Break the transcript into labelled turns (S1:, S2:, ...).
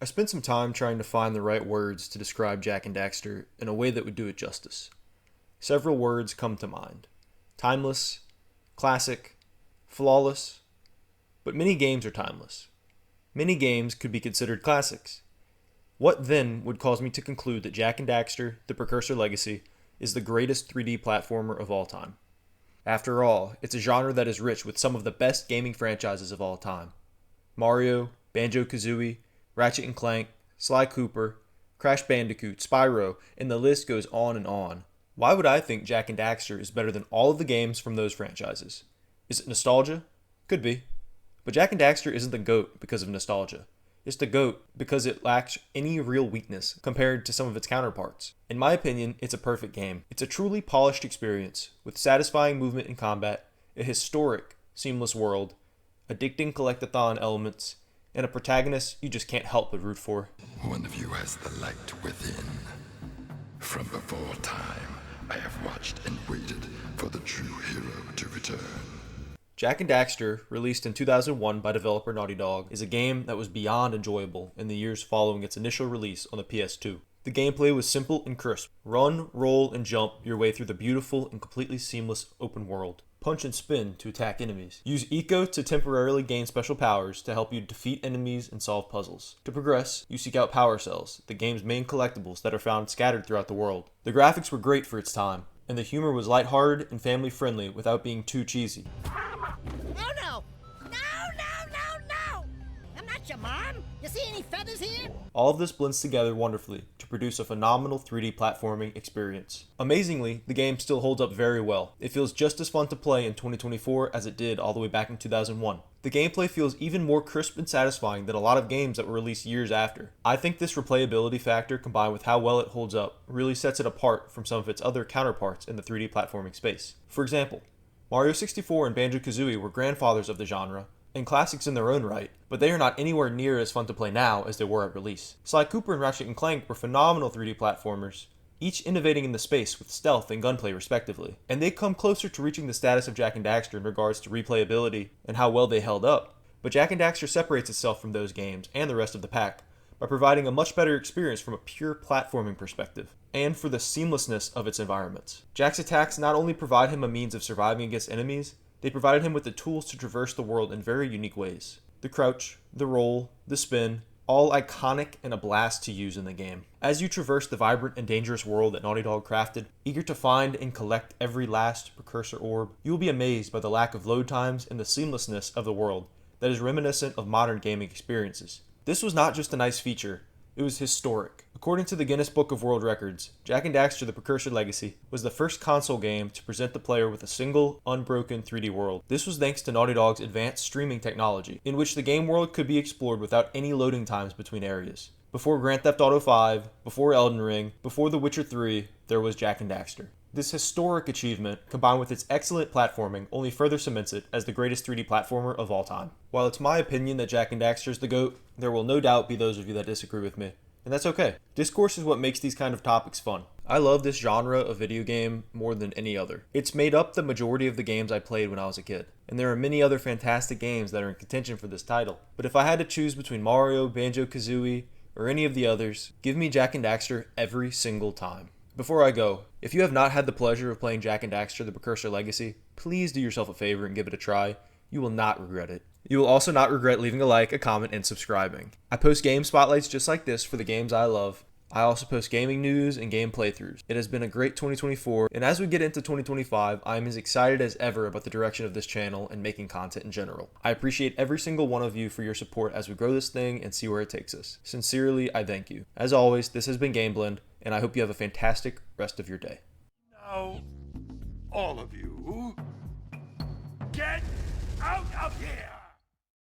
S1: I spent some time trying to find the right words to describe Jak and Daxter in a way that would do it justice. Several words come to mind: timeless, classic, flawless. But many games are timeless. Many games could be considered classics. What then would cause me to conclude that Jak and Daxter, the Precursor Legacy, is the greatest 3D platformer of all time? After all, it's a genre that is rich with some of the best gaming franchises of all time. Mario, Banjo Kazooie, Ratchet and Clank, Sly Cooper, Crash Bandicoot, Spyro, and the list goes on and on. Why would I think Jak and Daxter is better than all of the games from those franchises? Is it nostalgia? Could be. But Jak and Daxter isn't the GOAT because of nostalgia. It's the GOAT because it lacks any real weakness compared to some of its counterparts. In my opinion, it's a perfect game. It's a truly polished experience with satisfying movement and combat, a historic, seamless world, addicting collectathon elements, and a protagonist you just can't help but root for.
S2: One of you has the light within. From before time, I have watched and waited for the true hero to return.
S1: Jak and Daxter, released in 2001 by developer Naughty Dog, is a game that was beyond enjoyable in the years following its initial release on the PS2. The gameplay was simple and crisp. Run, roll, and jump your way through the beautiful and completely seamless open world. Punch and spin to attack enemies. Use Eco to temporarily gain special powers to help you defeat enemies and solve puzzles. To progress, you seek out power cells, the game's main collectibles that are found scattered throughout the world. The graphics were great for its time, and the humor was lighthearted and family-friendly without being too cheesy.
S3: Oh no! No! I'm not your mom! You see any feathers here?
S1: All of this blends together wonderfully to produce a phenomenal 3D platforming experience. Amazingly, the game still holds up very well. It feels just as fun to play in 2024 as it did all the way back in 2001. The gameplay feels even more crisp and satisfying than a lot of games that were released years after. I think this replayability factor combined with how well it holds up really sets it apart from some of its other counterparts in the 3D platforming space. For example, Mario 64 and Banjo Kazooie were grandfathers of the genre, and classics in their own right, but they are not anywhere near as fun to play now as they were at release. Sly Cooper and Ratchet and Clank were phenomenal 3D platformers, each innovating in the space with stealth and gunplay respectively, and they come closer to reaching the status of Jak and Daxter in regards to replayability and how well they held up. But Jak and Daxter separates itself from those games and the rest of the pack by providing a much better experience from a pure platforming perspective, and for the seamlessness of its environments. Jak's attacks not only provide him a means of surviving against enemies, they provided him with the tools to traverse the world in very unique ways. The crouch, the roll, the spin, all iconic and a blast to use in the game. As you traverse the vibrant and dangerous world that Naughty Dog crafted, eager to find and collect every last precursor orb, you will be amazed by the lack of load times and the seamlessness of the world that is reminiscent of modern gaming experiences. This was not just a nice feature, it was historic. According to the Guinness Book of World Records, Jak and Daxter: The Precursor Legacy was the first console game to present the player with a single, unbroken 3D world. This was thanks to Naughty Dog's advanced streaming technology, in which the game world could be explored without any loading times between areas. Before Grand Theft Auto 5, before Elden Ring, before The Witcher 3, there was Jak and Daxter. This historic achievement, combined with its excellent platforming, only further cements it as the greatest 3D platformer of all time. While it's my opinion that Jak and Daxter is the GOAT, there will no doubt be those of you that disagree with me. And that's okay. Discourse is what makes these kind of topics fun. I love this genre of video game more than any other. It's made up the majority of the games I played when I was a kid, and there are many other fantastic games that are in contention for this title. But if I had to choose between Mario, Banjo Kazooie, or any of the others, give me Jak and Daxter every single time. Before I go, if you have not had the pleasure of playing Jak and Daxter: The Precursor Legacy, please do yourself a favor and give it a try. You will not regret it. You will also not regret leaving a like, a comment, and subscribing. I post game spotlights just like this for the games I love. I also post gaming news and game playthroughs. It has been a great 2024, and as we get into 2025, I am as excited as ever about the direction of this channel and making content in general. I appreciate every single one of you for your support as we grow this thing and see where it takes us. Sincerely, I thank you. As always, this has been GameBlend, and I hope you have a fantastic rest of your day.
S4: Now, all of you, get out of here!